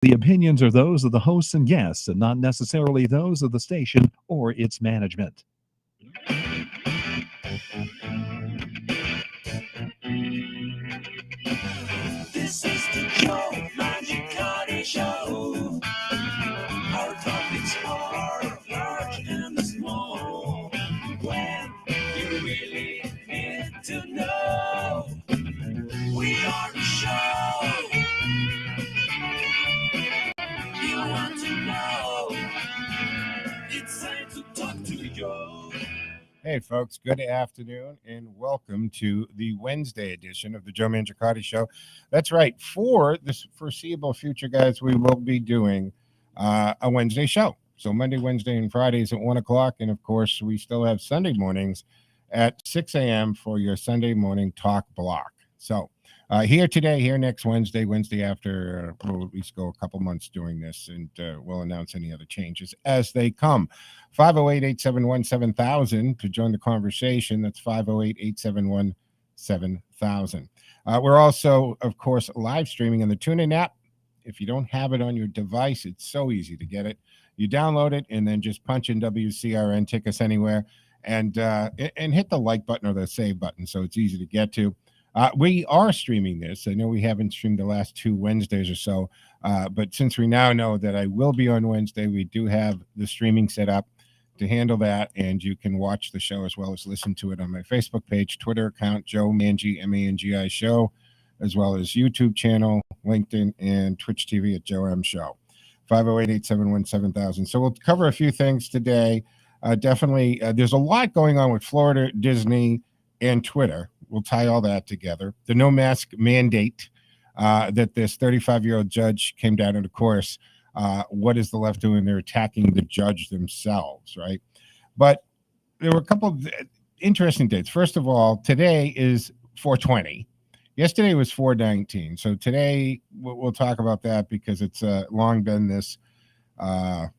The opinions are those of the hosts and guests and not necessarily those of the station or its management. This is the Joe Mangiacotti Show. Our topics are large and small. When you really need to know, we are the show you want to know. It's time to talk to Joe. Hey, folks, good afternoon and welcome to the Wednesday edition of the Joe Mangiacotti Show. That's right. For the foreseeable future, guys, we will be doing a Wednesday show. So Monday, Wednesday, and Fridays at 1 o'clock. And, of course, we still have Sunday mornings at 6 a.m. for your Sunday morning talk block. So here today, here next Wednesday, Wednesday after, we'll at least go a couple months doing this, and we'll announce any other changes as they come. 508-871-7000 to join the conversation. That's 508-871-7000. We're also, of course, live streaming on the TuneIn app. If you don't have it on your device, it's so easy to get it. You download it and then just punch in WCRN, take us anywhere, and hit the like button or the save button so it's easy to get to. We are streaming this. I know we haven't streamed the last 2 Wednesdays or so, but since we now know that I will be on Wednesday, we do have the streaming set up to handle that, and you can watch the show as well as listen to it on my Facebook page, Twitter account, Joe Mangi, M-A-N-G-I Show, as well as YouTube channel, LinkedIn, and Twitch TV at Joe M Show. 508-871-7000. So we'll cover a few things today. Definitely, there's a lot going on with Florida, Disney, and Twitter. We'll tie all that together. The no mask mandate that this 35-year-old judge came down into course. What is the left doing? They're attacking the judge themselves, right? But there were a couple of interesting dates. First of all, today is 420. Yesterday was 419. So today we'll talk about that because it's long been this pot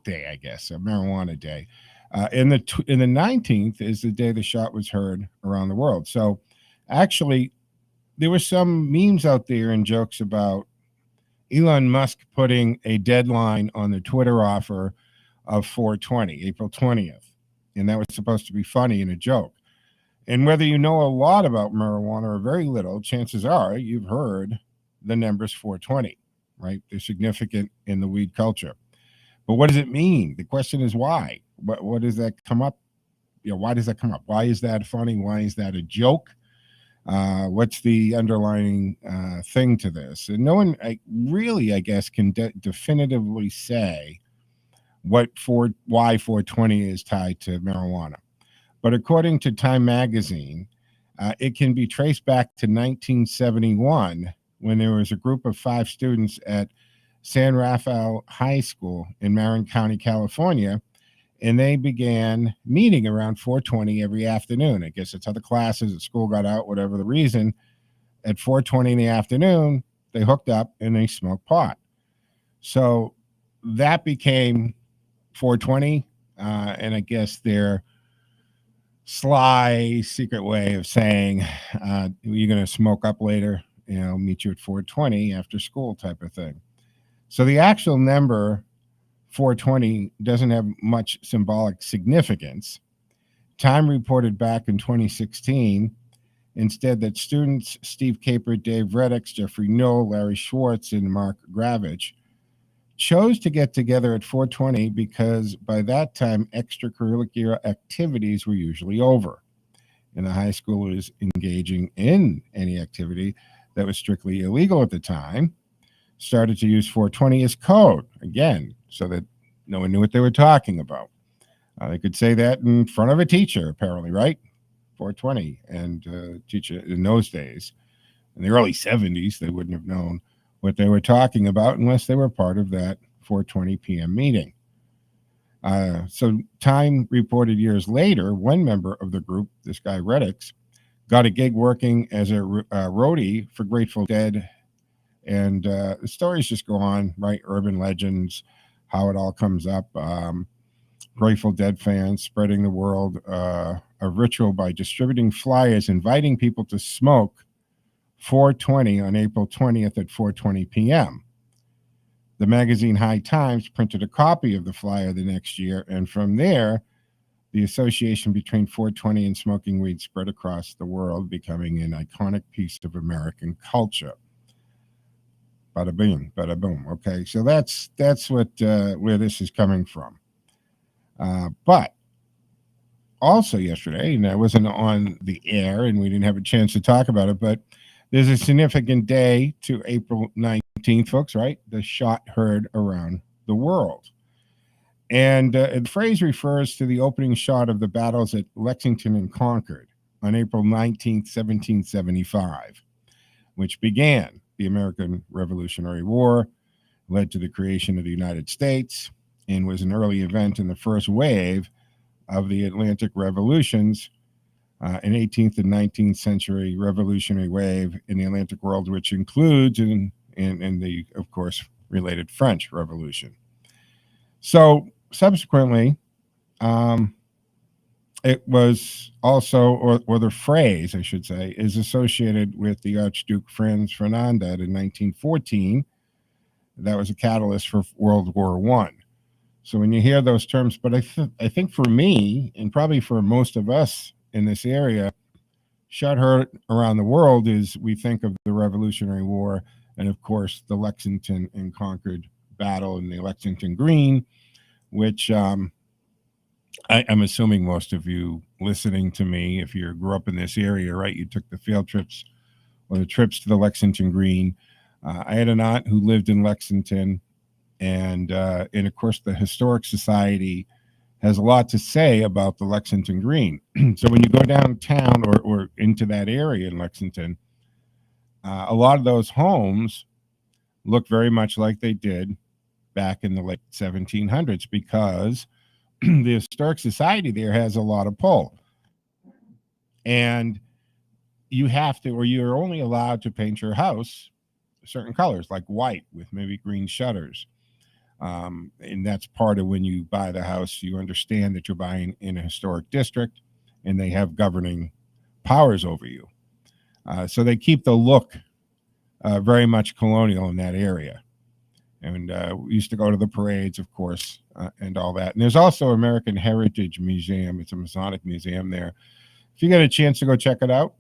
day, I guess, a marijuana day. And the 19th is the day the shot was heard around the world. So actually, there were some memes out there and jokes about Elon Musk putting a deadline on the Twitter offer of 420, April 20th. And that was supposed to be funny and a joke. And whether you know a lot about marijuana or very little, chances are you've heard the numbers 420, right? They're significant in the weed culture. But what does it mean? The question is why? What does that come up? Why does that come up? Why is that funny? Why is that a joke? What's the underlying thing to this? And no one really, I guess, can definitively say why 420 is tied to marijuana. But according to Time magazine, it can be traced back to 1971 when there was a group of 5 students at San Rafael High School in Marin County, California, and they began meeting around 420 every afternoon. I guess that's how the classes at school got out, whatever the reason. At 420 in the afternoon, they hooked up and they smoked pot. So that became 420, and I guess their sly secret way of saying, you're going to smoke up later, meet you at 420 after school type of thing. So the actual number 420 doesn't have much symbolic significance. Time reported back in 2016 instead that students Steve Capert, Dave Reddix, Jeffrey Knoll, Larry Schwartz, and Mark Gravich chose to get together at 420 because by that time extracurricular activities were usually over, and the high school was engaging in any activity that was strictly illegal at the time. Started to use 420 as code, again, so that no one knew what they were talking about. They could say that in front of a teacher, apparently, right? 420. And teacher in those days, in the early 70s, they wouldn't have known what they were talking about unless they were part of that 4:20 p.m. meeting. So Time reported years later, one member of the group, this guy Reddix, got a gig working as a roadie for Grateful Dead. And the stories just go on, right? Urban legends, how it all comes up. Grateful Dead fans spreading the world a ritual by distributing flyers inviting people to smoke 420 on April 20th at 4:20 p.m. The magazine High Times printed a copy of the flyer the next year, and from there, the association between 420 and smoking weed spread across the world, becoming an iconic piece of American culture. Bada bing, bada boom. Okay, so that's what where this is coming from. But also yesterday, and I wasn't on the air, and we didn't have a chance to talk about it, but there's a significant day to April 19th, folks, right? The shot heard around the world. And the phrase refers to the opening shot of the battles at Lexington and Concord on April 19th, 1775, which began the American Revolutionary War, led to the creation of the United States, and was an early event in the first wave of the Atlantic revolutions, an 18th and 19th century revolutionary wave in the Atlantic world, which includes in the, of course, related French Revolution. So subsequently, it was also, or the phrase, I should say, is associated with the Archduke Franz Ferdinand in 1914. That was a catalyst for World War I. So when you hear those terms, but I think for me, and probably for most of us in this area, shot heard around the world is we think of the Revolutionary War and, of course, the Lexington and Concord battle and the Lexington Green, which I'm assuming most of you listening to me, if you grew up in this area, right, you took the field trips or the trips to the Lexington Green. I had an aunt who lived in Lexington, and of course, the Historic Society has a lot to say about the Lexington Green. So when you go downtown or into that area in Lexington, a lot of those homes look very much like they did back in the late 1700s because the Historic Society there has a lot of pull. And you have to, or you're only allowed to paint your house certain colors, like white with maybe green shutters. And that's part of when you buy the house, you understand that you're buying in a historic district and they have governing powers over you. So they keep the look very much colonial in that area. And we used to go to the parades, of course, and all that. And there's also American Heritage Museum. It's a Masonic museum there. If you get a chance to go check it out,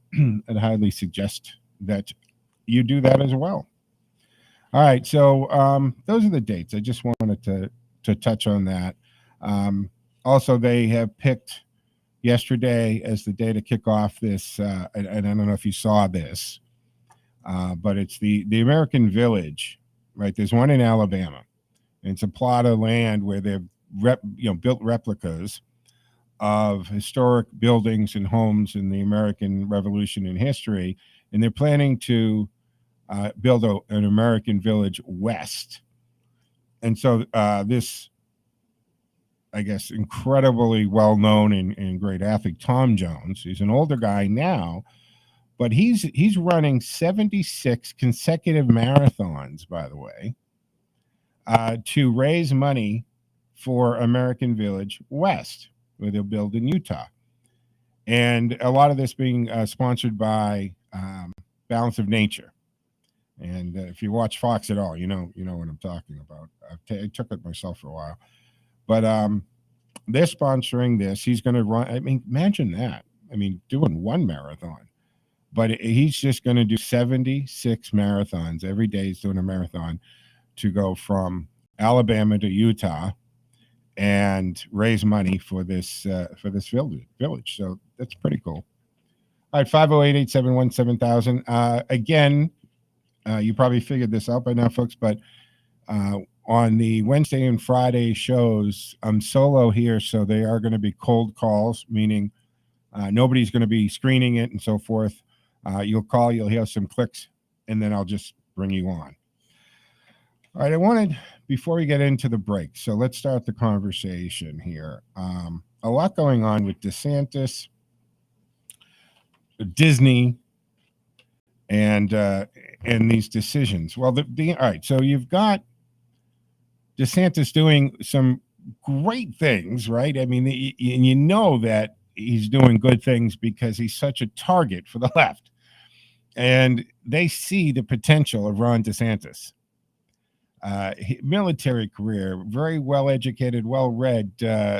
I'd highly suggest that you do that as well. All right, so those are the dates. I just wanted to touch on that. Also, they have picked yesterday as the day to kick off this, and I don't know if you saw this, but it's the American Village, right? There's one in Alabama. And it's a plot of land where they've built replicas of historic buildings and homes in the American Revolution in history, and they're planning to build an American Village West. And so this, I guess, incredibly well-known and great athlete, Tom Jones, he's an older guy now, but he's running 76 consecutive marathons, by the way, to raise money for American Village West, where they'll build in Utah. And a lot of this being sponsored by Balance of Nature. And if you watch Fox at all, you know what I'm talking about. I took it myself for a while. But they're sponsoring this. He's going to run. I mean, imagine that. I mean, doing one marathon. But he's just going to do 76 marathons. Every day he's doing a marathon to go from Alabama to Utah and raise money for this village. So that's pretty cool. All right, 508-871-7000. Again, you probably figured this out by now, folks, but on the Wednesday and Friday shows, I'm solo here, so they are going to be cold calls, meaning nobody's going to be screening it and so forth. You'll call, you'll hear some clicks, and then I'll just bring you on. All right, I wanted, before we get into the break, so let's start the conversation here. A lot going on with DeSantis, Disney, and these decisions. Well, all right, so you've got DeSantis doing some great things, right? I mean, and you know that he's doing good things because he's such a target for the left. And they see the potential of Ron DeSantis. military career, very well educated, well read,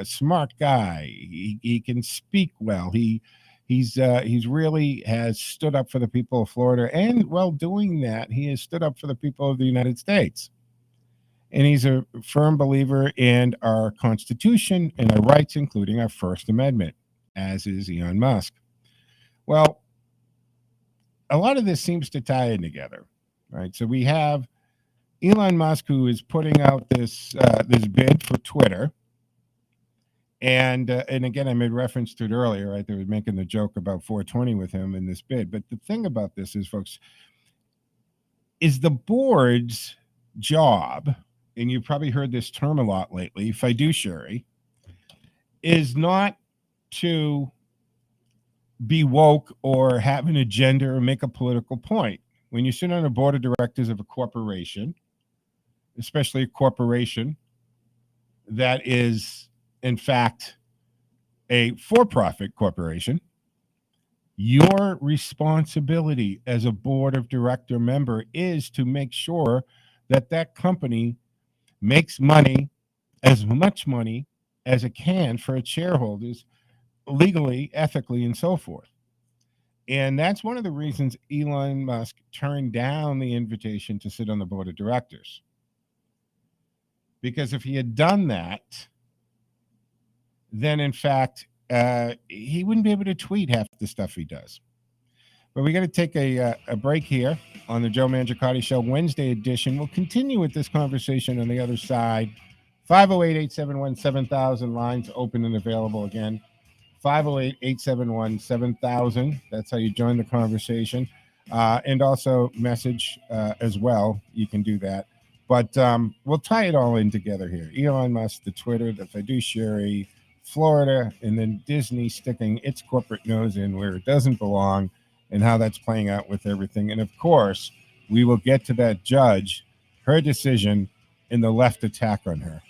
smart guy. He can speak well. He's really has stood up for the people of Florida, and while doing that, he has stood up for the people of the United States. And he's a firm believer in our Constitution and our rights, including our First Amendment, as is Elon Musk. Well, a lot of this seems to tie in together, right? So we have Elon Musk, who is putting out this bid for Twitter. And again, I made reference to it earlier, right? They were making the joke about 420 with him in this bid. But the thing about this is, folks, is the board's job, and you've probably heard this term a lot lately, fiduciary, is not to be woke or have an agenda or make a political point. When you sit on a board of directors of a corporation, especially a corporation that is, in fact, a for-profit corporation, your responsibility as a board of director member is to make sure that that company makes money, as much money as it can for its shareholders, legally, ethically, and so forth. And that's one of the reasons Elon Musk turned down the invitation to sit on the board of directors. Because if he had done that, then in fact, he wouldn't be able to tweet half the stuff he does. But we got to take a break here on the Joe Mangiacotti Show Wednesday edition. We'll continue with this conversation on the other side. 508-871-7000, lines open and available again. 508-871-7000. That's how you join the conversation. And also message as well. You can do that. But we'll tie it all in together here. Elon Musk, the Twitter, the fiduciary, Florida, and then Disney sticking its corporate nose in where it doesn't belong, and how that's playing out with everything. And of course, we will get to that judge, her decision, and the left attack on her.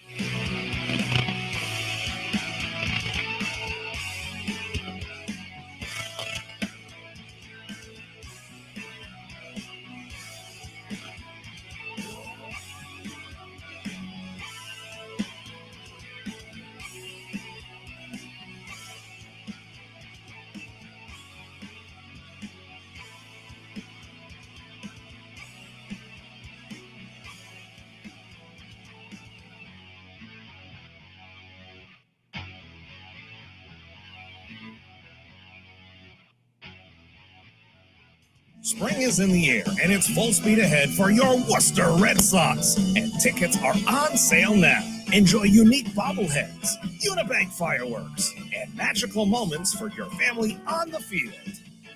Spring is in the air, and it's full speed ahead for your Worcester Red Sox. And tickets are on sale now. Enjoy unique bobbleheads, Unibank fireworks, and magical moments for your family on the field.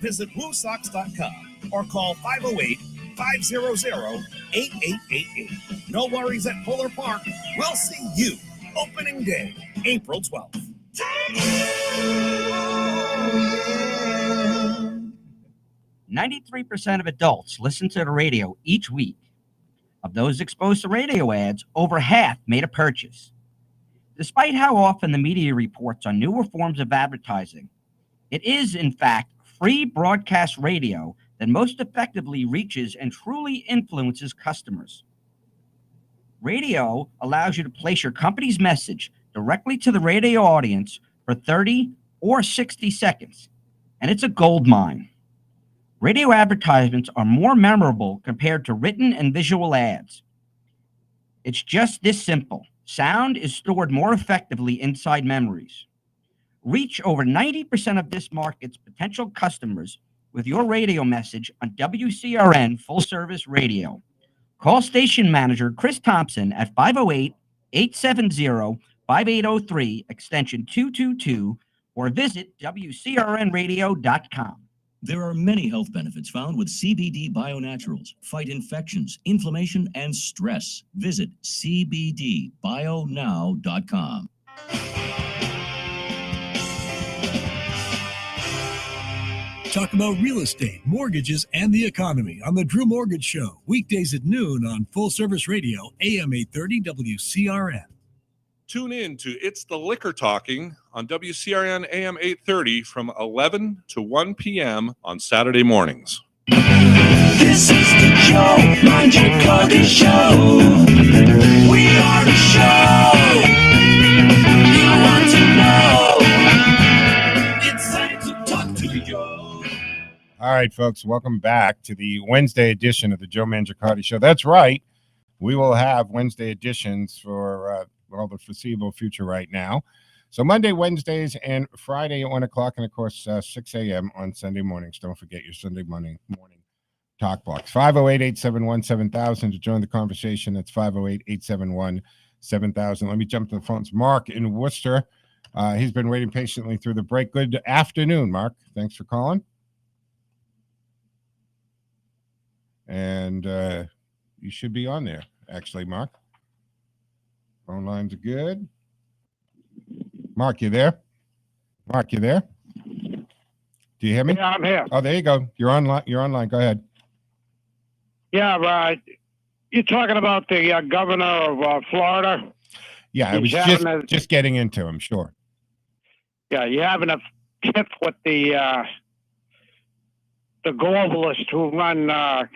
Visit BlueSox.com or call 508-500-8888. No worries at Fuller Park. We'll see you opening day, April 12th. 93% of adults listen to the radio each week. Of those exposed to radio ads, over half made a purchase. Despite how often the media reports on newer forms of advertising, it is, in fact, free broadcast radio that most effectively reaches and truly influences customers. Radio allows you to place your company's message directly to the radio audience for 30 or 60 seconds, and it's a gold mine. Radio advertisements are more memorable compared to written and visual ads. It's just this simple. Sound is stored more effectively inside memories. Reach over 90% of this market's potential customers with your radio message on WCRN Full Service Radio. Call station manager Chris Thompson at 508-870-5803, extension 222, or visit WCRNradio.com. There are many health benefits found with CBD Bionaturals. Fight infections, inflammation, and stress. Visit cbdbionow.com. Talk about real estate, mortgages, and the economy on the Drew Mortgage Show, weekdays at noon on Full Service Radio, AM 830 WCRN. Tune in to It's the Liquor Talking on WCRN AM 830 from 11 to 1 p.m. on Saturday mornings. This is the Joe Mangiacotti Show. right, folks, welcome back to the Wednesday edition of the Joe Mangiacotti Show. That's right. We will have Wednesday editions for the foreseeable future right now. So Monday, Wednesdays, and Friday at 1 o'clock, and, of course, 6 a.m. on Sunday mornings. Don't forget your Sunday morning talk blocks. 508-871-7000 to join the conversation. That's 508-871-7000. Let me jump to the phones. Mark in Worcester. He's been waiting patiently through the break. Good afternoon, Mark. Thanks for calling. And you should be on there, actually, Mark. Phone lines are good. Mark, you there? Mark, you there? Do you hear me? Yeah, I'm here. Oh, there you go. You're online. You're online. Go ahead. Yeah, right. You're talking about the governor of Florida. Yeah, I was just getting into him. Sure. Yeah, you're having a tiff with the globalists who run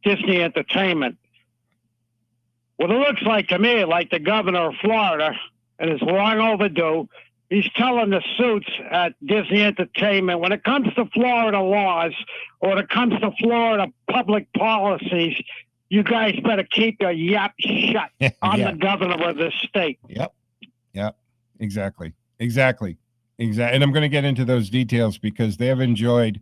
Disney Entertainment. What it looks like to me, like the governor of Florida, and it's long overdue, he's telling the suits at Disney Entertainment, when it comes to Florida laws or when it comes to Florida public policies, you guys better keep your yap shut. I'm the governor of the state. Yep. Exactly. And I'm going to get into those details because they have enjoyed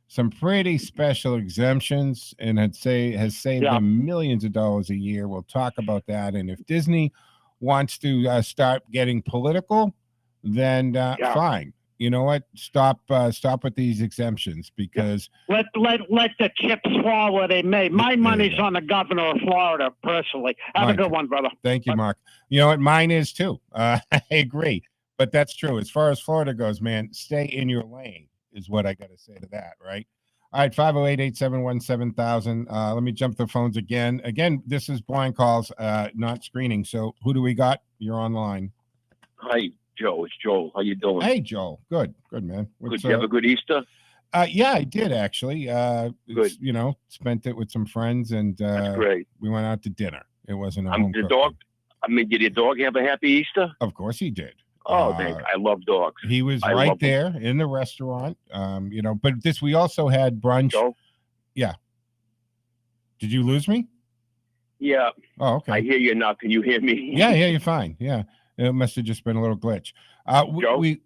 some pretty special exemptions and has saved them millions of dollars a year. We'll talk about that. And if Disney wants to start getting political, then fine. You know what? Stop with these exemptions because let the chips fall where they may. My money's on the governor of Florida, personally. Have a good one, brother. Thank you, Mark. You know what? Mine is too. I agree, but that's true. As far as Florida goes, man, stay in your lane is what I got to say to that, right? All right, 508-871-7000. Let me jump the phones again. Again, this is blind calls, not screening. So who do we got? You're online. Hi, Joe. It's Joel. How you doing? Hey, Joel. Good, man. Good. You have a good Easter? Yeah, I did actually. Good. Spent it with some friends, and that's great. We went out to dinner. It wasn't a home the cooking. dog. I mean, did your dog have a happy Easter? Of course he did. Oh, I love dogs. He was right there in the restaurant. But we also had brunch. Joe? Yeah. Did you lose me? Yeah. Oh, okay. I hear you now. Can you hear me? Yeah, you're fine. Yeah. It must have just been a little glitch. Joe? It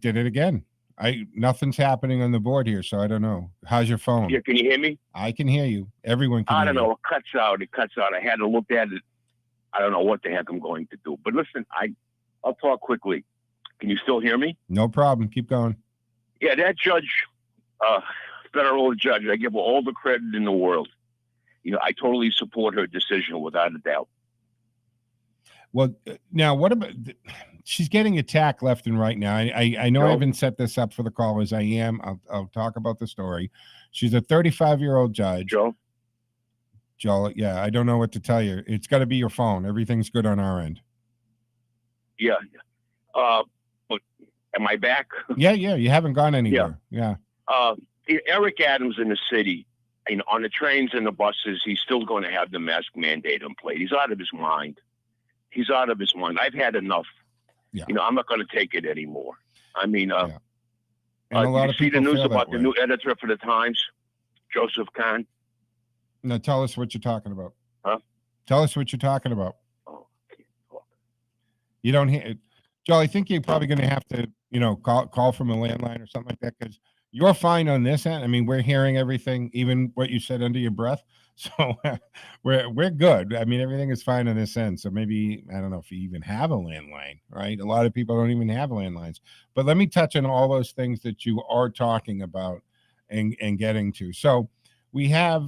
did it again. Nothing's happening on the board here, so I don't know. How's your phone? Yeah, can you hear me? I can hear you. Everyone can hear you. I don't know. It cuts out. I had to look at it. I don't know what the heck I'm going to do. But listen, I'll talk quickly. Can you still hear me? No problem. Keep going. Yeah, that judge, federal judge, I give her all the credit in the world. I totally support her decision without a doubt. Well, now what about? She's getting attacked left and right now. I know I haven't set this up for the callers. I am. I'll talk about the story. She's a 35-year-old judge. Joel, yeah, I don't know what to tell you. It's got to be your phone. Everything's good on our end. Yeah. But am I back? Yeah. You haven't gone anywhere. Yeah. Eric Adams in the city, on the trains and the buses, he's still going to have the mask mandate in place. He's out of his mind. I've had enough. Yeah. I'm not going to take it anymore. I mean, and a lot of see the people news feel about that the way. new editor for the Times, Joseph Kahn? Now tell us what you're talking about. Huh? Tell us what you're talking about. Oh, I can't talk. You don't hear it. Joel, I think you're probably going to have to, call from a landline or something like that because you're fine on this end. I mean, we're hearing everything, even what you said under your breath. So we're good. I mean, everything is fine on this end. So maybe, I don't know if you even have a landline, right? A lot of people don't even have landlines. But let me touch on all those things that you are talking about and getting to. So we have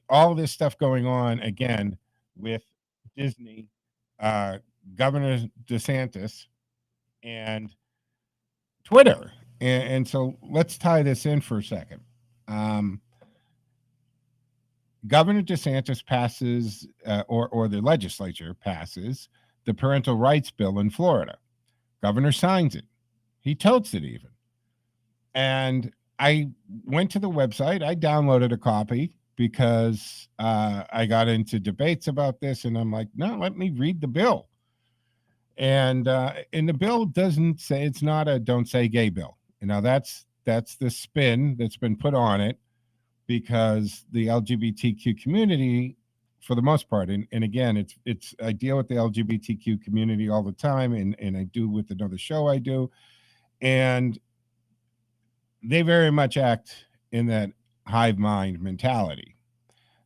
all this stuff going on again with Disney, Governor DeSantis, and Twitter. And so let's tie this in for a second. Governor DeSantis passes, or the legislature passes, the parental rights bill in Florida. Governor signs it. He totes it even. And I went to the website. I downloaded a copy because I got into debates about this, and I'm like, no, let me read the bill. And the bill doesn't say, it's not a don't say gay bill. That's that's the spin that's been put on it, because the LGBTQ community, for the most part, and again, it's I deal with the LGBTQ community all the time, and I do with another show I do, and they very much act in that hive mind mentality,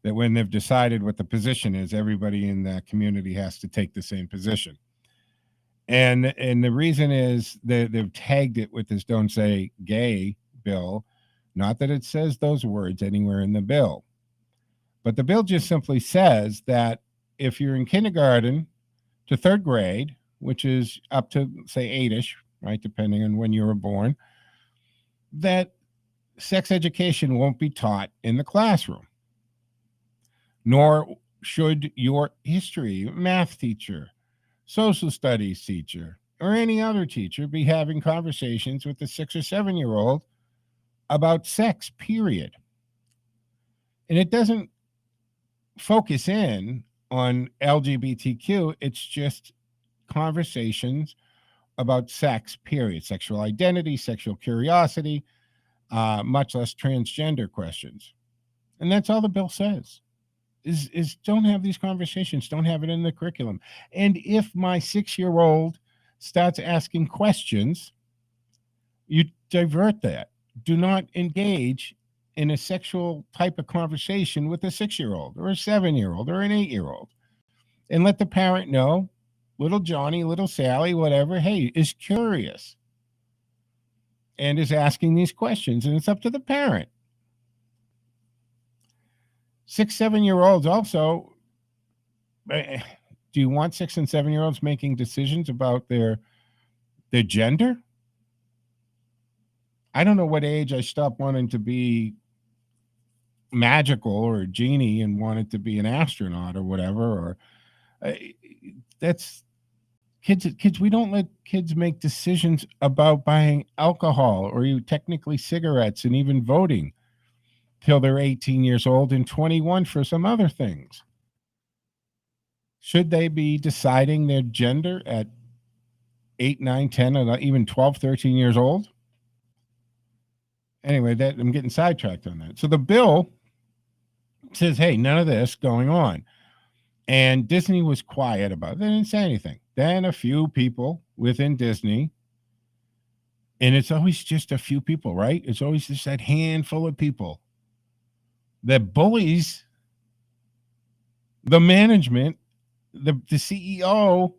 that when they've decided what the position is, everybody in that community has to take the same position. And the reason is that they've tagged it with this "Don't Say Gay" bill. Not that it says those words anywhere in the bill, but the bill just simply says that if you're in kindergarten to third grade, which is up to, say, 8-ish, right, depending on when you were born, that sex education won't be taught in the classroom, nor should your history, math teacher, social studies teacher, or any other teacher be having conversations with the 6 or 7-year-old about sex, period. And it doesn't focus in on LGBTQ, it's just conversations about sex, period. Sexual identity, sexual curiosity, much less transgender questions. And that's all the bill says. Is don't have these conversations, don't have it in the curriculum. And if my 6-year-old starts asking questions, you divert that. Do not engage in a sexual type of conversation with a 6-year-old or a 7-year-old or an 8-year-old. And let the parent know, little Johnny, little Sally, whatever, hey, is curious and is asking these questions, and it's up to the parent. 6, 7-year-olds also, do you want 6 and 7-year-olds making decisions about their gender? I don't know what age I stopped wanting to be magical or a genie and wanted to be an astronaut or whatever. Or that's kids. We don't let kids make decisions about buying alcohol or technically cigarettes and even voting till they're 18 years old and 21 for some other things. Should they be deciding their gender at 8, 9, 10, and even 12, 13 years old? Anyway, that I'm getting sidetracked on that. So the bill says, hey, none of this going on. And Disney was quiet about it. They didn't say anything. Then a few people within Disney, and it's always just a few people, right? It's always just that handful of people that bullies the management, the CEO,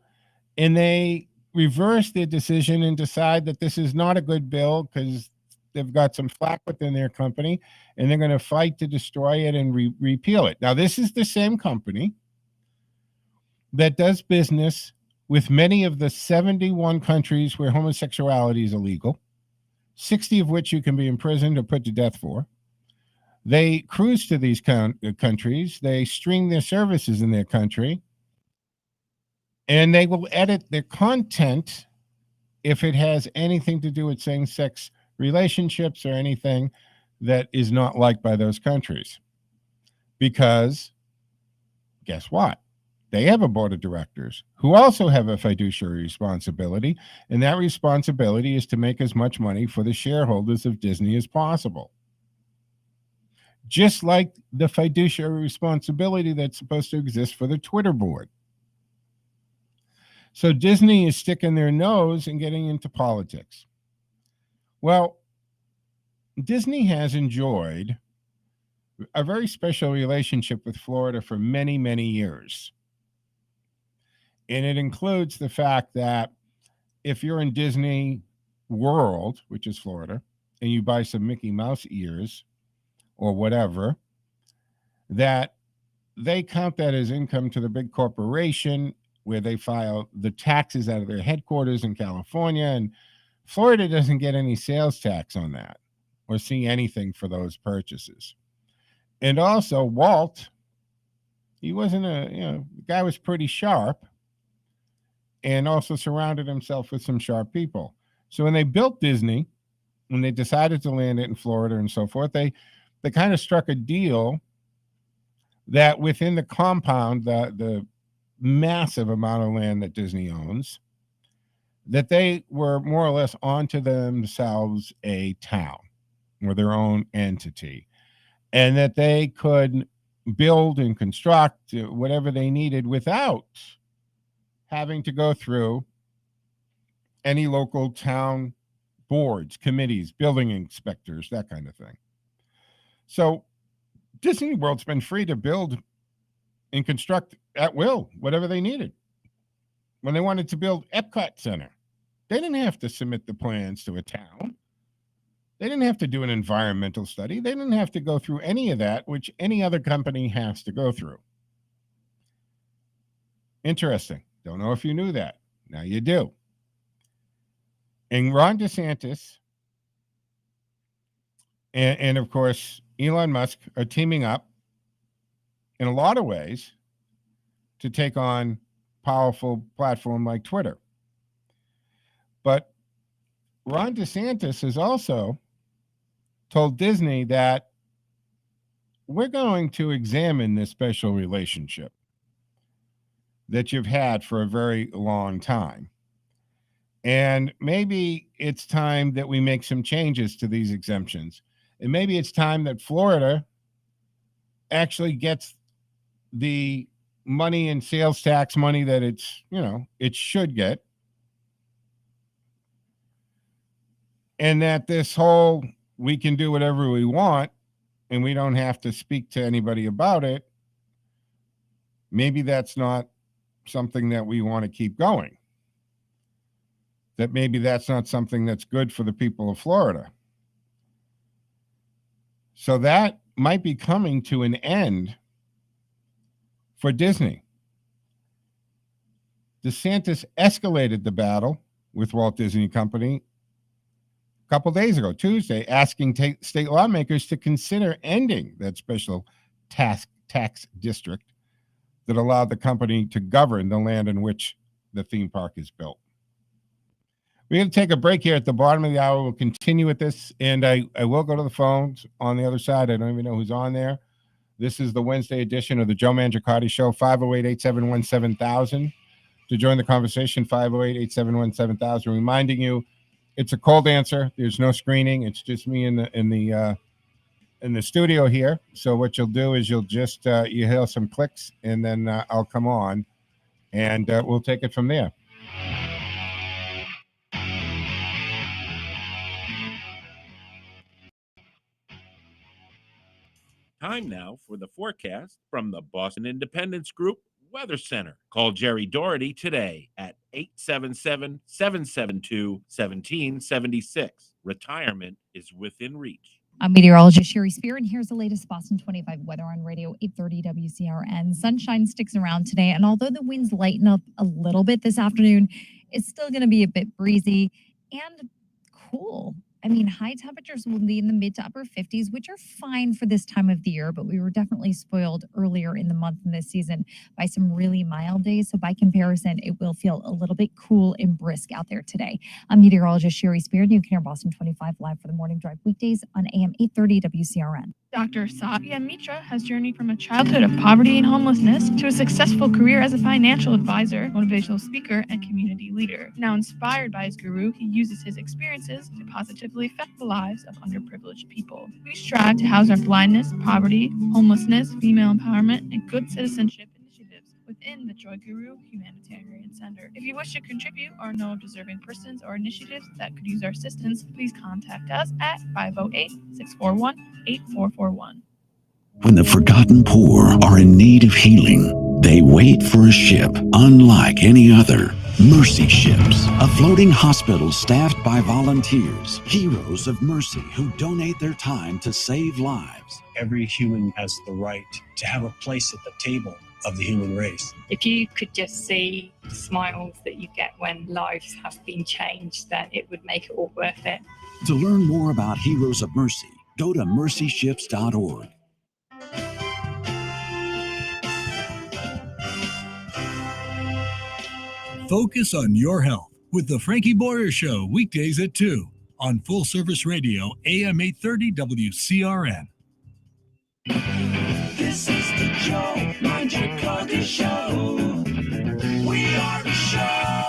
and they reverse their decision and decide that this is not a good bill because they've got some flack within their company, and they're going to fight to destroy it and repeal it. Now, this is the same company that does business with many of the 71 countries where homosexuality is illegal, 60 of which you can be imprisoned or put to death for. They cruise to these countries, they stream their services in their country, and they will edit their content if it has anything to do with same-sex relationships or anything that is not liked by those countries. Because guess what? They have a board of directors who also have a fiduciary responsibility, and that responsibility is to make as much money for the shareholders of Disney as possible. Just like the fiduciary responsibility that's supposed to exist for the Twitter board. So Disney is sticking their nose and getting into politics. Well, Disney has enjoyed a very special relationship with Florida for many, many years. And it includes the fact that if you're in Disney World, which is Florida, and you buy some Mickey Mouse ears or whatever, that they count that as income to the big corporation where they file the taxes out of their headquarters in California. And Florida doesn't get any sales tax on that or see anything for those purchases. And also Walt, he wasn't the guy was pretty sharp and also surrounded himself with some sharp people. So when they built Disney, when they decided to land it in Florida and so forth, they kind of struck a deal that within the compound, the massive amount of land that Disney owns, that they were more or less onto themselves a town. or their own entity, and that they could build and construct whatever they needed without having to go through any local town boards, committees, building inspectors, that kind of thing. So Disney World's been free to build and construct at will whatever they needed. When they wanted to build Epcot Center, they didn't have to submit the plans to a town. They didn't have to do an environmental study. They didn't have to go through any of that, which any other company has to go through. Interesting. Don't know if you knew that. Now you do. And Ron DeSantis and of course, Elon Musk are teaming up in a lot of ways to take on powerful platform like Twitter. But Ron DeSantis has also told Disney that we're going to examine this special relationship that you've had for a very long time. And maybe it's time that we make some changes to these exemptions. And maybe it's time that Florida actually gets the money and sales tax money that it should get. And that this whole, we can do whatever we want and we don't have to speak to anybody about it, maybe that's not something that we want to keep going. That maybe that's not something that's good for the people of Florida. So that might be coming to an end for Disney. DeSantis escalated the battle with Walt Disney Company a couple days ago, Tuesday, asking state lawmakers to consider ending that special tax district that allowed the company to govern the land in which the theme park is built. We're going to take a break here at the bottom of the hour. We'll continue with this, and I will go to the phones on the other side. I don't even know who's on there. This is the Wednesday edition of the Joe Mangiacotti Show, 508-871-7000. To join the conversation, 508-871-7000. Reminding you, it's a cold answer. There's no screening. It's just me in the studio here. So what you'll do is you'll just you hear some clicks, and then I'll come on, and we'll take it from there. Time now for the forecast from the Boston Independence Group Weather Center. Call Jerry Doherty today at 877-772-1776. Retirement is within reach. I'm meteorologist Sherry Spear, and here's the latest Boston 25 weather on radio 830 WCRN. Sunshine sticks around today, and although the winds lighten up a little bit this afternoon, it's still going to be a bit breezy and cool. I mean, high temperatures will be in the mid to upper 50s, which are fine for this time of the year, but we were definitely spoiled earlier in the month in this season by some really mild days. So by comparison, it will feel a little bit cool and brisk out there today. I'm meteorologist Sherry Spear, and you can hear Boston 25 live for the morning drive weekdays on AM 830 WCRN. Dr. Satya Mitra has journeyed from a childhood of poverty and homelessness to a successful career as a financial advisor, motivational speaker, and community leader. Now inspired by his guru, he uses his experiences to positively affect the lives of underprivileged people. We strive to house our blindness, poverty, homelessness, female empowerment, and good citizenship initiatives within the Joy Guru Humanitarian Center. If you wish to contribute or know of deserving persons or initiatives that could use our assistance, please contact us at 508-641-8441. When the forgotten poor are in need of healing, they wait for a ship unlike any other. Mercy Ships, a floating hospital staffed by volunteers, heroes of mercy who donate their time to save lives. Every human has the right to have a place at the table of the human race. If you could just see the smiles that you get when lives have been changed, then it would make it all worth it. To learn more about Heroes of Mercy, go to mercyships.org. Focus on your health with the Frankie Boyer Show, weekdays at 2 on Full Service Radio, AM 830 WCRN. This is the Joe Mangiacotti Show. We are the show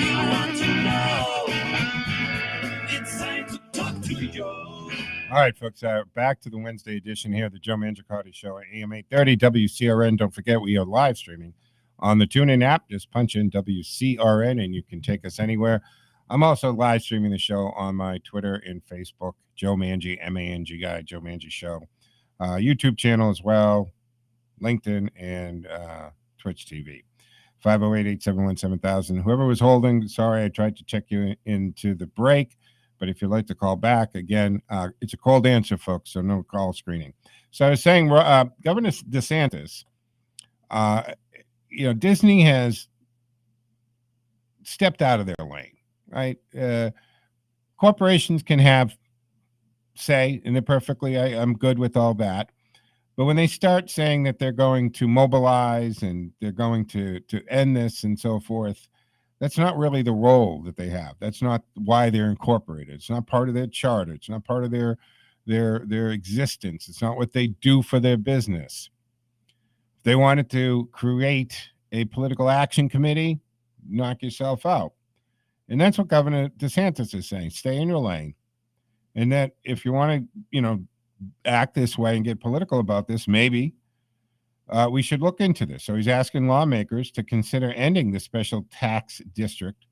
you want to know. It's time to talk to your All right, folks, back to the Wednesday edition here, the Joe Mangiacotti Show at AM 830 WCRN. Don't forget, we are live streaming on the TuneIn app. Just punch in WCRN, and you can take us anywhere. I'm also live streaming the show on my Twitter and Facebook, Joe Mangi, M-A-N-G guy, Joe Mangi Show. YouTube channel as well, LinkedIn, and Twitch TV. 508-871-7000. Whoever was holding, sorry, I tried to check you into the break. But if you'd like to call back, again, it's a called answer, folks, so no call screening. So I was saying, Governor DeSantis, Disney has stepped out of their lane, right? Corporations can have say, and they're perfectly, I'm good with all that. But when they start saying that they're going to mobilize and they're going to end this and so forth, that's not really the role that they have. That's not why they're incorporated. It's not part of their charter. It's not part of their existence. It's not what they do for their business. If they wanted to create a political action committee, knock yourself out. And that's what Governor DeSantis is saying. Stay in your lane. And that if you want to, act this way and get political about this, maybe we should look into this. So he's asking lawmakers to consider ending the special tax district.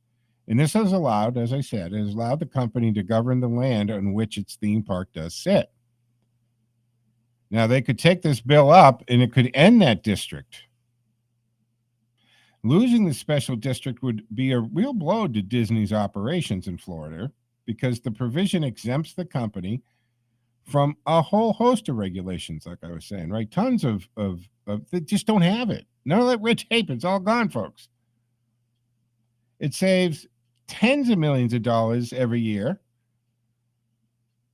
And this has allowed, as I said, it has allowed the company to govern the land on which its theme park does sit. Now, they could take this bill up and it could end that district. Losing the special district would be a real blow to Disney's operations in Florida because the provision exempts the company from a whole host of regulations, like I was saying, right? Tons of they just don't have it. None of that red tape, it's all gone, folks. It saves tens of millions of dollars every year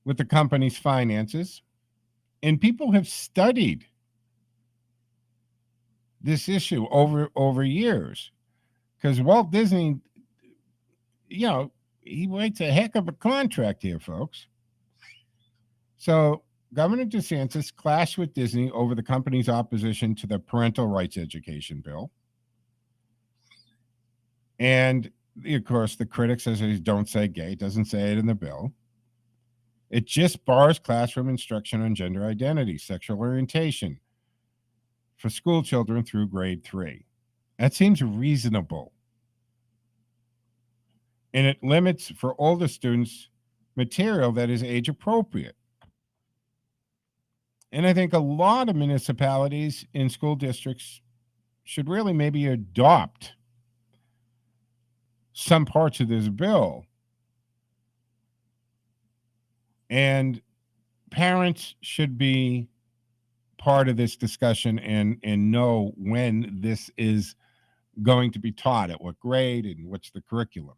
with the company's finances. And people have studied this issue over years. Because Walt Disney, he writes a heck of a contract here, folks. So Governor DeSantis clashed with Disney over the company's opposition to the parental rights education bill. And, of course, the critic says don't say gay. It doesn't say it in the bill. It just bars classroom instruction on gender identity, sexual orientation for school children through grade 3. That seems reasonable. And it limits for older students material that is age appropriate. And I think a lot of municipalities in school districts should really maybe adopt some parts of this bill. And parents should be part of this discussion and know when this is going to be taught, at what grade and what's the curriculum.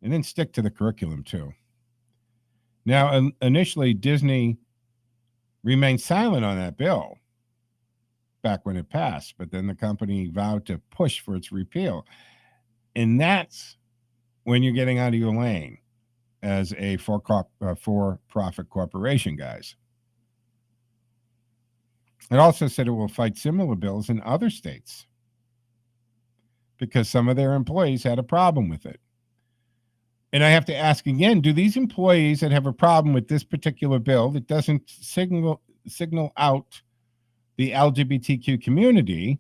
And then stick to the curriculum too. Now, initially, Disney remained silent on that bill back when it passed, but then the company vowed to push for its repeal. And that's when you're getting out of your lane as a for-profit corporation, guys. It also said it will fight similar bills in other states because some of their employees had a problem with it. And I have to ask again, do these employees that have a problem with this particular bill that doesn't signal out the LGBTQ community,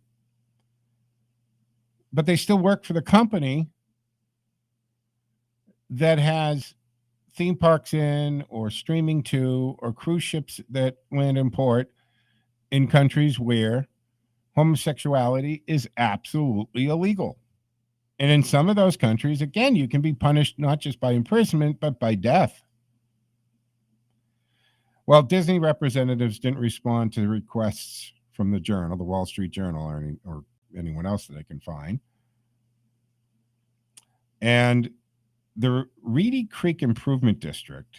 but they still work for the company that has theme parks in or streaming to or cruise ships that land in port in countries where homosexuality is absolutely illegal? And in some of those countries, again, you can be punished not just by imprisonment, but by death. Well, Disney representatives didn't respond to the requests from the Journal, the Wall Street Journal, or anyone else that they can find. And the Reedy Creek Improvement District,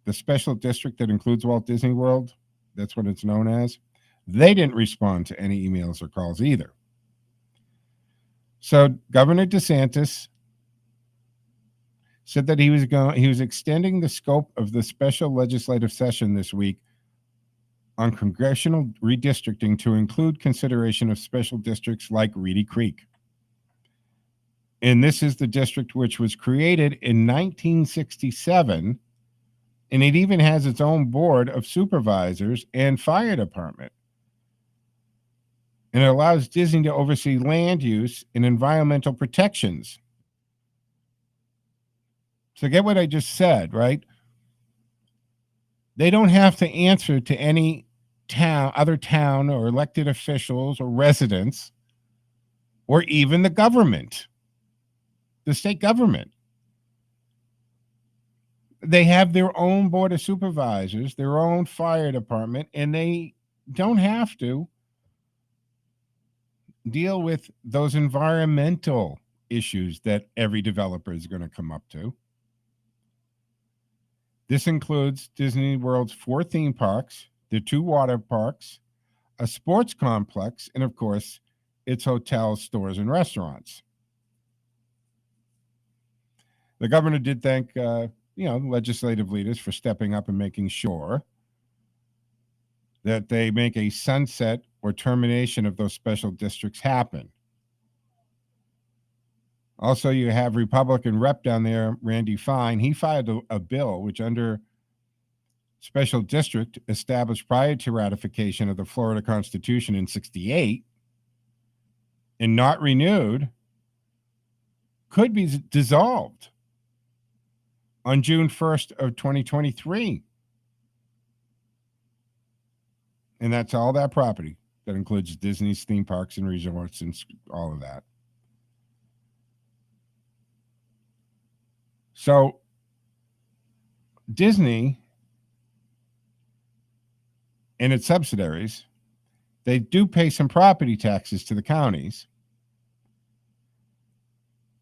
the special district that includes Walt Disney World, that's what it's known as, they didn't respond to any emails or calls either. So Governor DeSantis said that he was extending the scope of the special legislative session this week on congressional redistricting to include consideration of special districts like Reedy Creek. And this is the district which was created in 1967 And it even has its own board of supervisors and fire department. And it allows Disney to oversee land use and environmental protections. So get what I just said, right? They don't have to answer to any other town or elected officials or residents or even the government, the state government. They have their own board of supervisors, their own fire department, and they don't have to deal with those environmental issues that every developer is going to come up to. This includes Disney World's 4 theme parks, the 2 water parks, a sports complex, and of course, its hotels, stores, and restaurants. The governor did thank, legislative leaders for stepping up and making sure that they make a sunset or termination of those special districts happen. Also, you have Republican rep down there, Randy Fine. He filed a bill which, under special district established prior to ratification of the Florida Constitution in '68 and not renewed, could be dissolved on June 1st of 2023. And that's all that property. That includes Disney's theme parks and resorts and all of that. So Disney and its subsidiaries, they do pay some property taxes to the counties,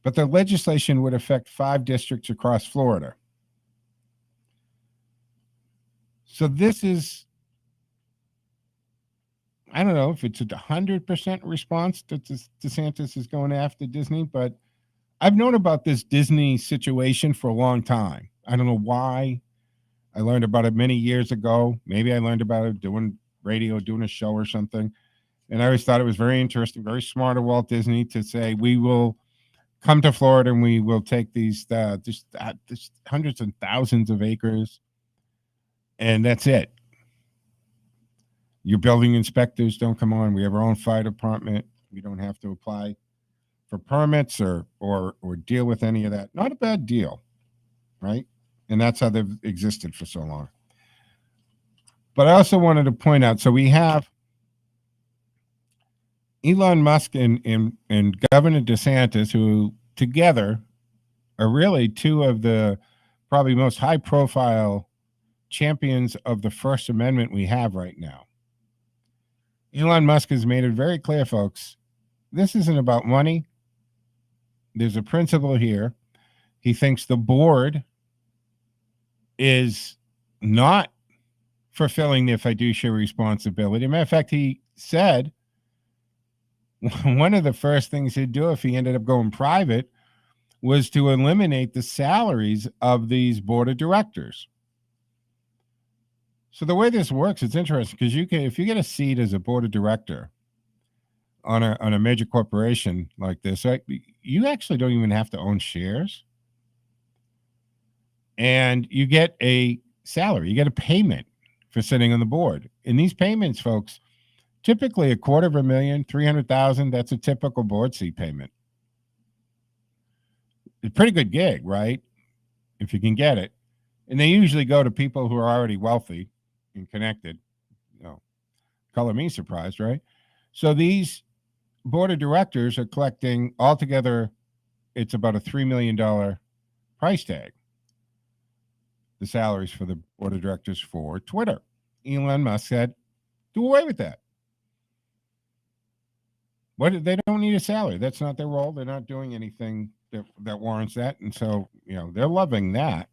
but the legislation would affect 5 districts across Florida. So this is, I don't know if it's a 100% response that DeSantis is going after Disney, but I've known about this Disney situation for a long time. I don't know why. I learned about it many years ago. Maybe I learned about it doing radio, doing a show or something. And I always thought it was very interesting, very smart of Walt Disney to say, we will come to Florida and we will take these just hundreds and thousands of acres, and that's it. Your building inspectors don't come on. We have our own fire department. We don't have to apply for permits or deal with any of that. Not a bad deal, right? And that's how they've existed for so long. But I also wanted to point out, so we have Elon Musk and Governor DeSantis, who together are really 2 of the probably most high-profile champions of the First Amendment we have right now. Elon Musk has made it very clear, folks, this isn't about money. There's a principle here. He thinks the board is not fulfilling their fiduciary responsibility. Matter of fact, he said one of the first things he'd do if he ended up going private was to eliminate the salaries of these board of directors. So the way this works, it's interesting because if you get a seat as a board of director on a major corporation like this, right, you actually don't even have to own shares. And you get a salary, you get a payment for sitting on the board. And these payments, folks, typically $250,000, $300,000, that's a typical board seat payment. It's a pretty good gig, right? If you can get it. And they usually go to people who are already wealthy and connected. Color me surprised, right? So these board of directors are collecting altogether, it's about a $3 million price tag. The salaries for the board of directors for Twitter. Elon Musk said, do away with that. They don't need a salary. That's not their role. They're not doing anything that warrants that. And so, they're loving that.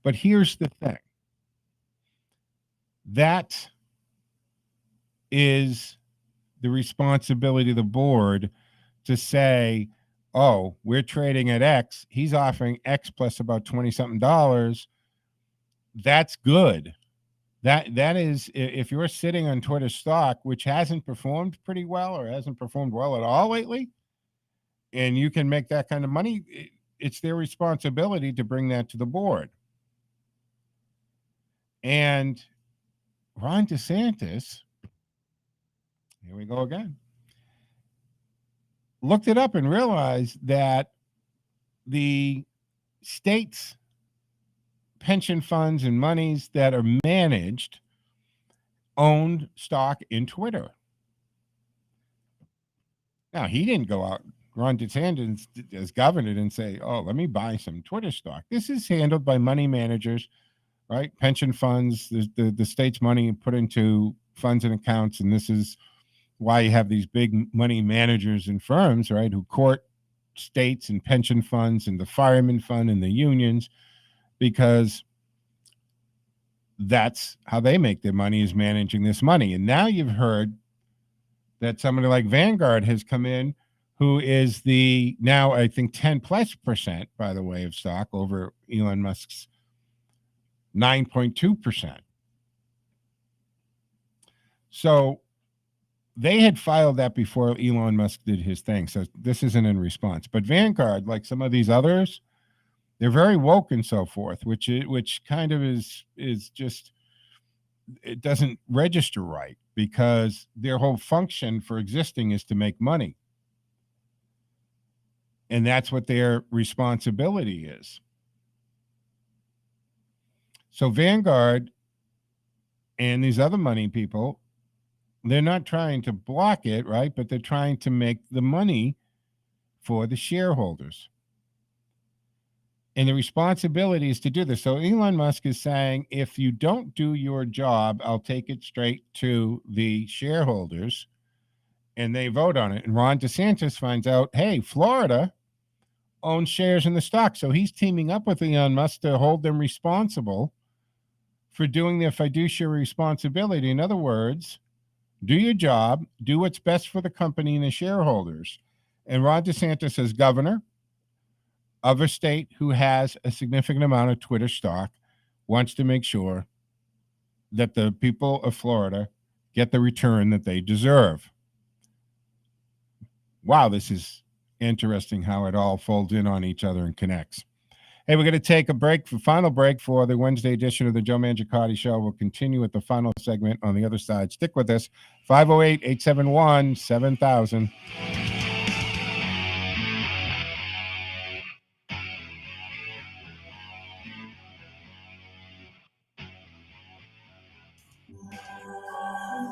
But here's the thing. That is the responsibility of the board to say, oh, we're trading at X. He's offering X plus about 20-something dollars. That's good. That is, if you're sitting on Twitter stock, which hasn't performed pretty well or hasn't performed well at all lately, and you can make that kind of money, it's their responsibility to bring that to the board. And Ron DeSantis, here we go again, looked it up and realized that the state's pension funds and monies that are managed owned stock in Twitter. Now, he didn't go out, Ron DeSantis as governor, and say, oh, let me buy some Twitter stock. This is handled by money managers, right? Pension funds, the state's money put into funds and accounts. And this is why you have these big money managers and firms, right, who court states and pension funds and the fireman fund and the unions, because that's how they make their money, is managing this money. And now you've heard that somebody like Vanguard has come in, who is the now, I think, 10+%, by the way, of stock over Elon Musk's 9.2%. So they had filed that before Elon Musk did his thing. So this isn't in response. But Vanguard, like some of these others, they're very woke and so forth, which kind of is just, it doesn't register right, because their whole function for existing is to make money. And that's what their responsibility is. So Vanguard and these other money people, they're not trying to block it, right? But they're trying to make the money for the shareholders. And the responsibility is to do this. So Elon Musk is saying, if you don't do your job, I'll take it straight to the shareholders and they vote on it. And Ron DeSantis finds out, hey, Florida owns shares in the stock. So he's teaming up with Elon Musk to hold them responsible for doing their fiduciary responsibility. In other words, do your job, do what's best for the company and the shareholders. And Ron DeSantis, as governor of a state who has a significant amount of Twitter stock, wants to make sure that the people of Florida get the return that they deserve. Wow, this is interesting how it all folds in on each other and connects. Hey, we're going to take a break, final break for the Wednesday edition of the Joe Mangiacotti Show. We'll continue with the final segment on the other side. Stick with us. 508-871-7000.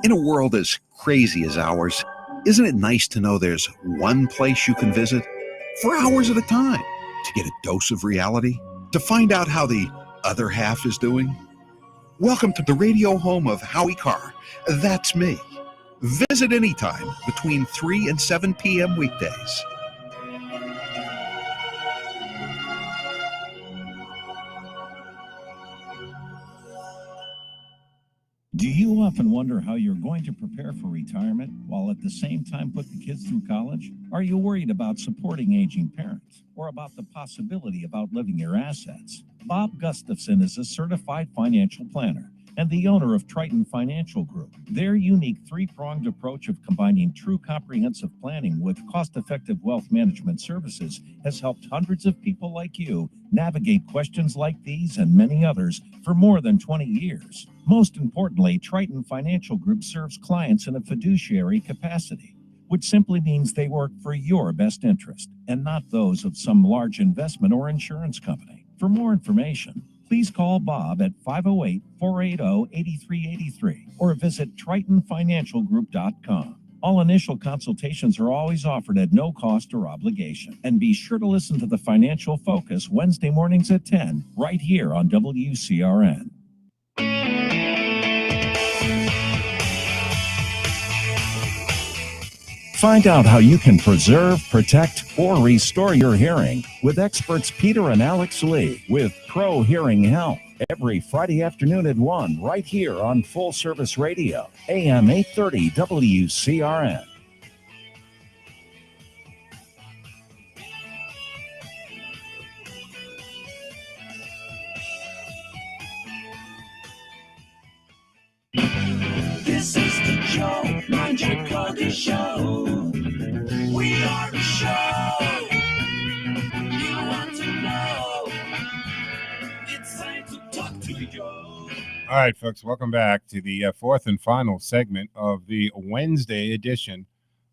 In a world as crazy as ours, isn't it nice to know there's one place you can visit for hours at a time to get a dose of reality, to find out how the other half is doing? Welcome to the radio home of Howie Carr. That's me. Visit anytime between 3 and 7 p.m. weekdays. Do you often wonder how you're going to prepare for retirement while at the same time put the kids through college? Are you worried about supporting aging parents or about the possibility of outliving your assets? Bob Gustafson is a certified financial planner and the owner of Triton Financial Group. Their unique three-pronged approach of combining true comprehensive planning with cost-effective wealth management services has helped hundreds of people like you navigate questions like these and many others for more than 20 years. Most importantly, Triton Financial Group serves clients in a fiduciary capacity, which simply means they work for your best interest and not those of some large investment or insurance company. For more information, please call Bob at 508-480-8383 or visit TritonFinancialGroup.com. All initial consultations are always offered at no cost or obligation. And be sure to listen to the Financial Focus Wednesday mornings at 10, right here on WCRN. Find out how you can preserve, protect, or restore your hearing with experts Peter and Alex Lee with Pro Hearing Health every Friday afternoon at 1 right here on Full Service Radio, AM 830 WCRN. This is the Joe Mangiacotti Show. We are the show you want to know. It's time to talk to Joe. All right, folks, welcome back to the fourth and final segment of the Wednesday edition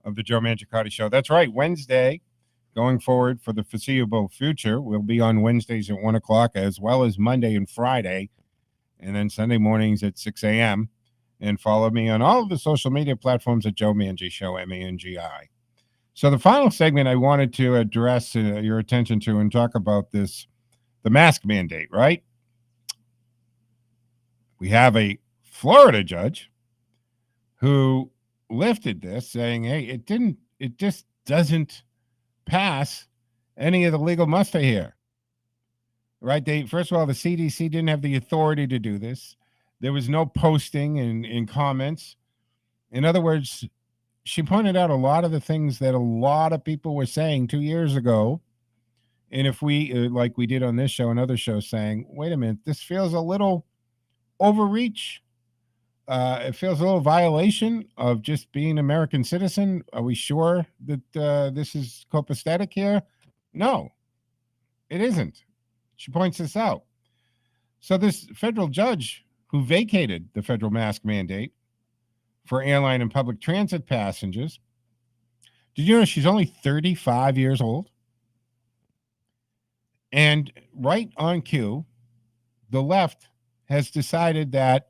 of the Joe Mangiacotti Show. That's right, Wednesday, going forward for the foreseeable future, will be on Wednesdays at 1 o'clock, as well as Monday and Friday, and then Sunday mornings at 6 a.m. And follow me on all of the social media platforms at Joe Mangi Show, M-A-N-G-I. So the final segment I wanted to address your attention to and talk about this, the mask mandate, right? We have a Florida judge who lifted this, saying, hey, it just doesn't pass any of the legal muster here. Right? First of all, the CDC didn't have the authority to do this. There was no posting in comments. In other words, she pointed out a lot of the things that a lot of people were saying 2 years ago. And if we, like we did on this show and other shows, saying, wait a minute, this feels a little overreach. It feels a little violation of just being an American citizen. Are we sure that this is copacetic here? No, it isn't. She points this out. So this federal judge who vacated the federal mask mandate for airline and public transit passengers, did you know she's only 35 years old? And right on cue, the left has decided that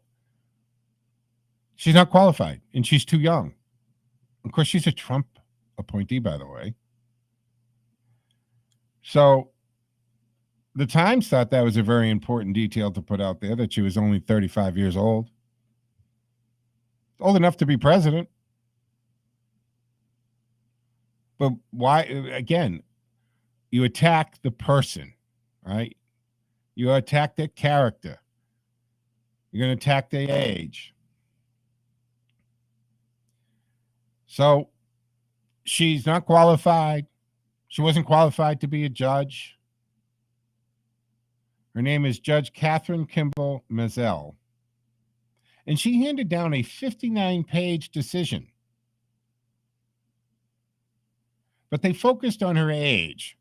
she's not qualified and she's too young. Of course, she's a Trump appointee, by the way. So the Times thought that was a very important detail to put out there, that she was only 35 years old. Old enough to be president. But why, again, you attack the person, right? You attack their character. You're going to attack their age. So she's not qualified. She wasn't qualified to be a judge. Her name is Judge Catherine Kimball Mazzell. And she handed down a 59-page decision. But they focused on her age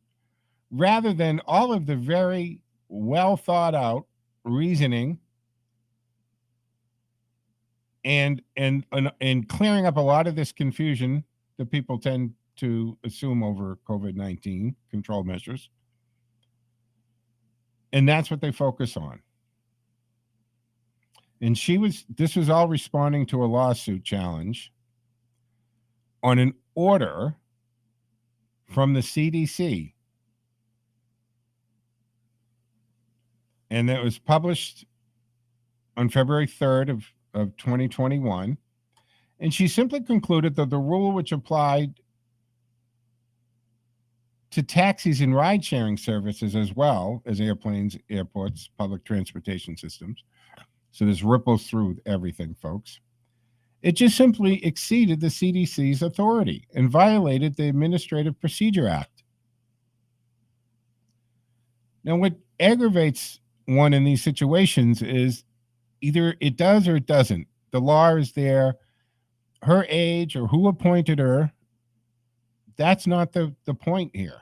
rather than all of the very well thought out reasoning and clearing up a lot of this confusion that people tend to assume over COVID-19 control measures. And that's what they focus on. And this was all responding to a lawsuit challenge on an order from the CDC. And that was published on February 3rd of 2021. And she simply concluded that the rule which applied to taxis and ride-sharing services as well as airplanes, airports, public transportation systems. So this ripples through everything, folks. It just simply exceeded the CDC's authority and violated the Administrative Procedure Act. Now, what aggravates one in these situations is either it does or it doesn't. The law is there. Her age or who appointed her, that's not the point here.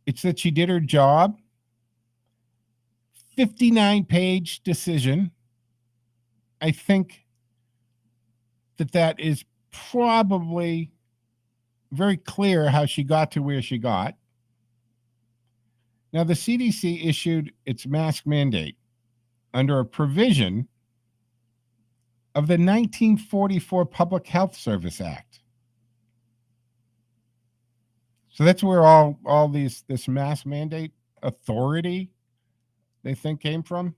It's that she did her job. 59-page decision. I think that is probably very clear how she got to where she got. Now, the CDC issued its mask mandate under a provision of the 1944 Public Health Service Act. So that's where all this mask mandate authority they think came from.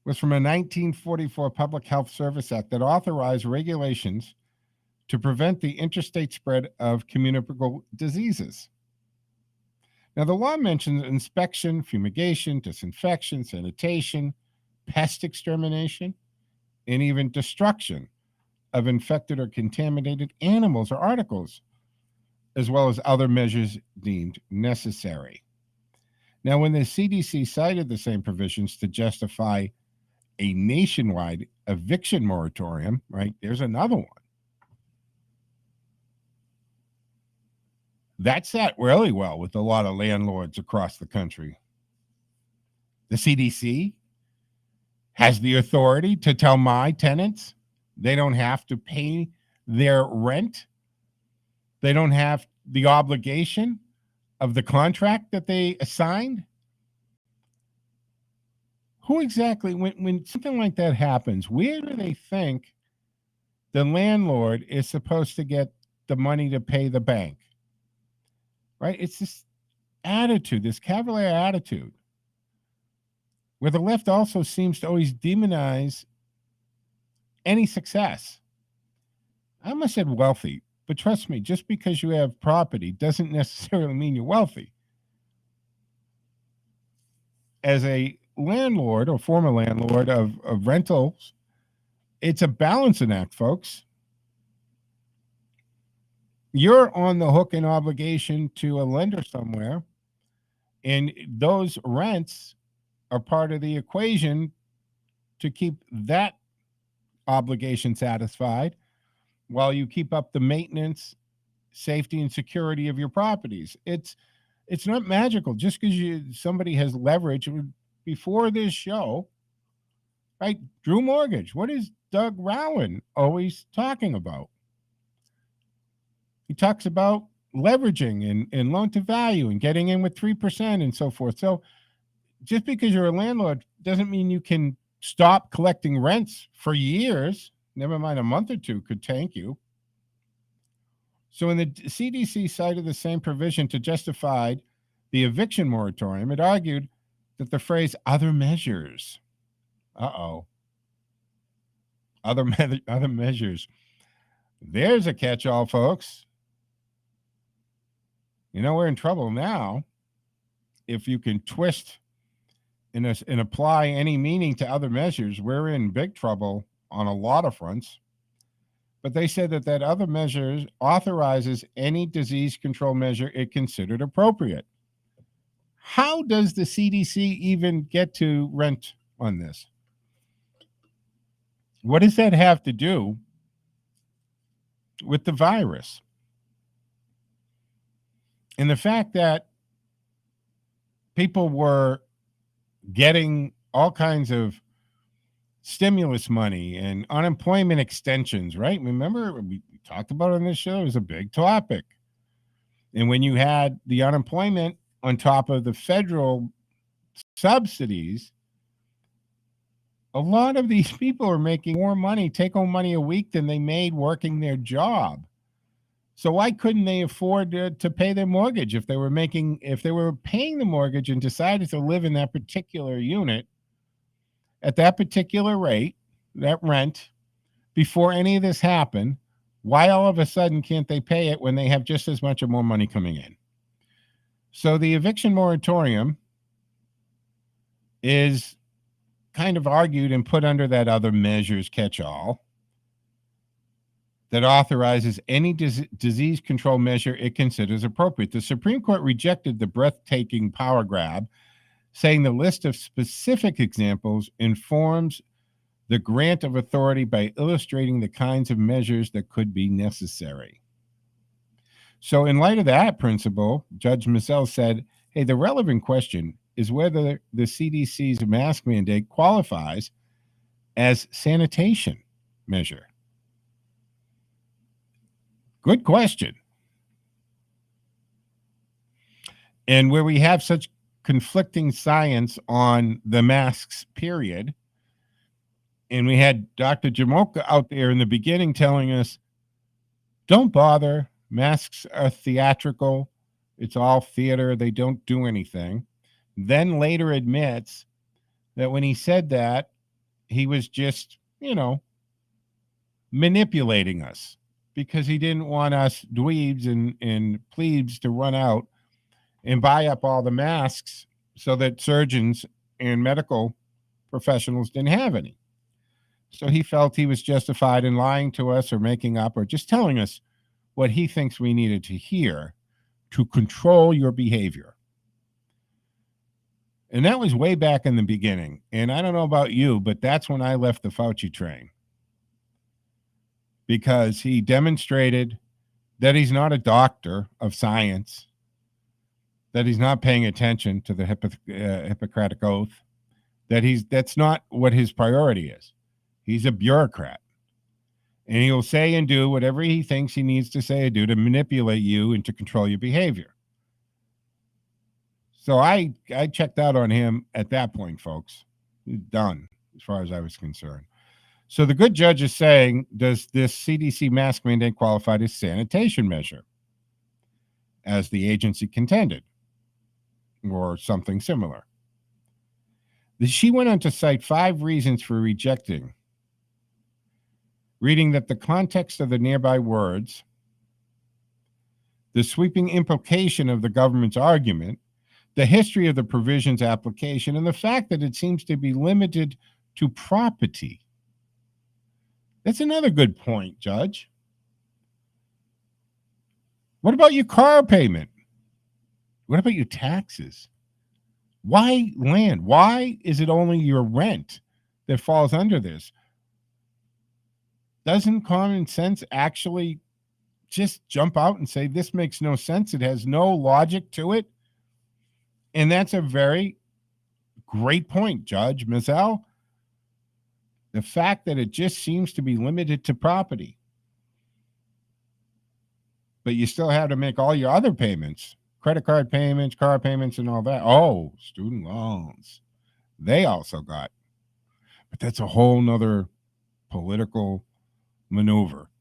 Was from a 1944 Public Health Service Act that authorized regulations to prevent the interstate spread of communicable diseases. Now, the law mentions inspection, fumigation, disinfection, sanitation, pest extermination, and even destruction of infected or contaminated animals or articles, as well as other measures deemed necessary. Now, when the CDC cited the same provisions to justify a nationwide eviction moratorium, right, there's another one. That sat really well with a lot of landlords across the country. The CDC has the authority to tell my tenants they don't have to pay their rent. They don't have the obligation of the contract that they assigned. Who exactly, when something like that happens, where do they think the landlord is supposed to get the money to pay the bank? Right? It's this attitude, this cavalier attitude, where the left also seems to always demonize any success. I almost said wealthy, but trust me, just because you have property doesn't necessarily mean you're wealthy. As a landlord or former landlord of rentals, it's a balancing act, folks. You're on the hook in obligation to a lender somewhere, and those rents are part of the equation to keep that obligation satisfied while you keep up the maintenance, safety, and security of your properties. It's not magical just because somebody has leverage. Before this show, right? Drew Mortgage. What is Doug Rowan always talking about? He talks about leveraging and loan to value and getting in with 3% and so forth. So just because you're a landlord doesn't mean you can stop collecting rents for years. Never mind a month or two could tank you. So when the CDC cited the same provision to justify the eviction moratorium, it argued that the phrase other measures, other measures, there's a catch-all, folks. You know, we're in trouble now if you can twist and apply any meaning to other measures. We're in big trouble on a lot of fronts. But they said that other measures authorizes any disease control measure it considered appropriate. How does the CDC even get to rent on this? What does that have to do with the virus? And the fact that people were getting all kinds of stimulus money and unemployment extensions, right? Remember, we talked about it on this show. It was a big topic. And when you had the unemployment on top of the federal subsidies, a lot of these people are making more money, take-home money a week than they made working their job. So why couldn't they afford to pay their mortgage if they were paying the mortgage and decided to live in that particular unit at that particular rate, that rent, before any of this happened? Why all of a sudden can't they pay it when they have just as much or more money coming in? So the eviction moratorium is kind of argued and put under that other measures catch-all that authorizes any disease control measure it considers appropriate. The Supreme Court rejected the breathtaking power grab, saying the list of specific examples informs the grant of authority by illustrating the kinds of measures that could be necessary. So in light of that principle, Judge Mizell said, hey, the relevant question is whether the CDC's mask mandate qualifies as sanitation measure. Good question. And where we have such conflicting science on the masks, period, and we had Dr. Jamoka out there in the beginning telling us, don't bother, masks are theatrical, it's all theater, they don't do anything. Then later admits that when he said that, he was just, manipulating us because he didn't want us dweebs and plebes to run out and buy up all the masks so that surgeons and medical professionals didn't have any. So he felt he was justified in lying to us or making up or just telling us what he thinks we needed to hear to control your behavior. And that was way back in the beginning. And I don't know about you, but that's when I left the Fauci train. Because he demonstrated that he's not a doctor of science, that he's not paying attention to the Hippocratic Oath, that's not what his priority is. He's a bureaucrat. And he'll say and do whatever he thinks he needs to say or do to manipulate you and to control your behavior. So I checked out on him at that point, folks. He's done, as far as I was concerned. So the good judge is saying, does this CDC mask mandate qualify as sanitation measure, as the agency contended, or something similar? She went on to cite 5 reasons for rejecting, reading that the context of the nearby words, the sweeping implication of the government's argument, the history of the provision's application, and the fact that it seems to be limited to property. That's another good point, Judge. What about your car payment? What about your taxes? Why land? Why is it only your rent that falls under this? Doesn't common sense actually just jump out and say, this makes no sense? It has no logic to it. And that's a very great point, Judge Mizell. The fact that it just seems to be limited to property. But you still have to make all your other payments, credit card payments, car payments, and all that. Oh, student loans. They also got. But that's a whole nother political maneuver.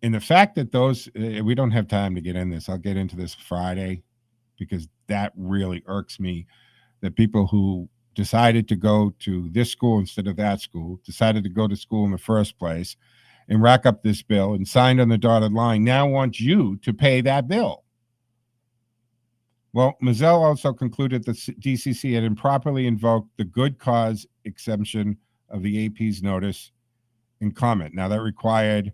And the fact that those, we don't have time to get in this. I'll get into this Friday, because that really irks me, that people who decided to go to this school instead of that school, decided to go to school in the first place and rack up this bill and signed on the dotted line, now want you to pay that bill. Well, Mizell also concluded that DCC had improperly invoked the good cause exemption of the AP's notice and comment. Now, that required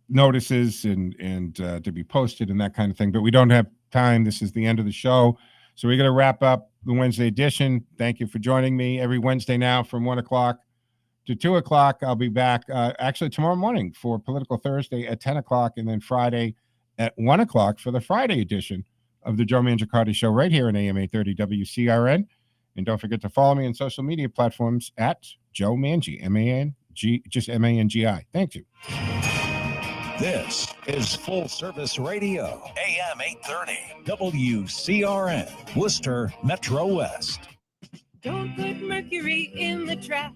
notices and to be posted and that kind of thing, but we don't have time. This is the end of the show, so we're going to wrap up the Wednesday edition. Thank you for joining me every Wednesday now from 1 o'clock to 2 o'clock. I'll be back actually tomorrow morning for Political Thursday at 10 o'clock, and then Friday at 1 o'clock for the Friday edition of the Joe Mangiacotti Show right here on AM 830 WCRN. And don't forget to follow me on social media platforms at Joe Mangi, M-A-N-G, just M-A-N-G-I. Thank you. This is Full Service Radio, AM 830, WCRN, Worcester, Metro West. Don't put mercury in the trash.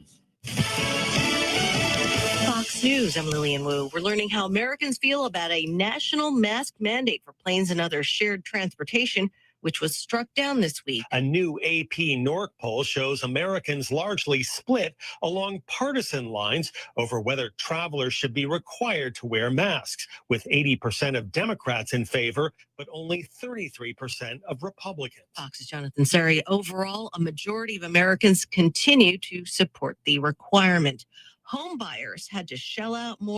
Fox News, I'm Lillian Wu. We're learning how Americans feel about a national mask mandate for planes and other shared transportation, which was struck down this week. A new AP NORC poll shows Americans largely split along partisan lines over whether travelers should be required to wear masks, with 80% of Democrats in favor, but only 33% of Republicans. Fox's Jonathan Sari. Overall, a majority of Americans continue to support the requirement. Home buyers had to shell out more